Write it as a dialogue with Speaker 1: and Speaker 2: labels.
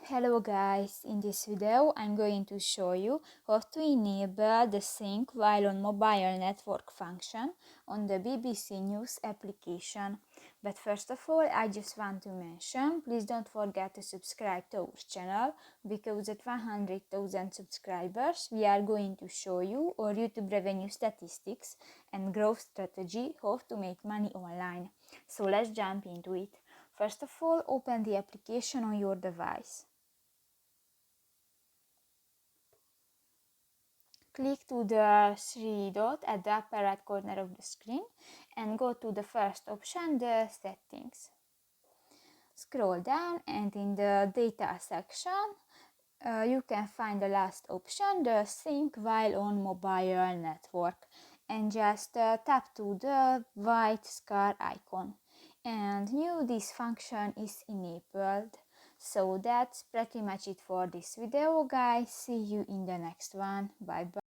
Speaker 1: Hello guys, in this video I'm going to show you how to enable the sync while on mobile network function on the BBC News application. But first of all, I just want to mention, please don't forget to subscribe to our channel, because at 100,000 subscribers we are going to show you our YouTube revenue statistics and growth strategy, how to make money online. So let's jump into it. First of all, open the application on your device. Click to the three dot at the upper right corner of the screen and go to the first option, the settings. Scroll down and in the data section you can find the last option, the sync while on mobile network, and just tap to the white star icon. And new this function is enabled. So that's pretty much it for this video guys. See you in the next one. Bye bye.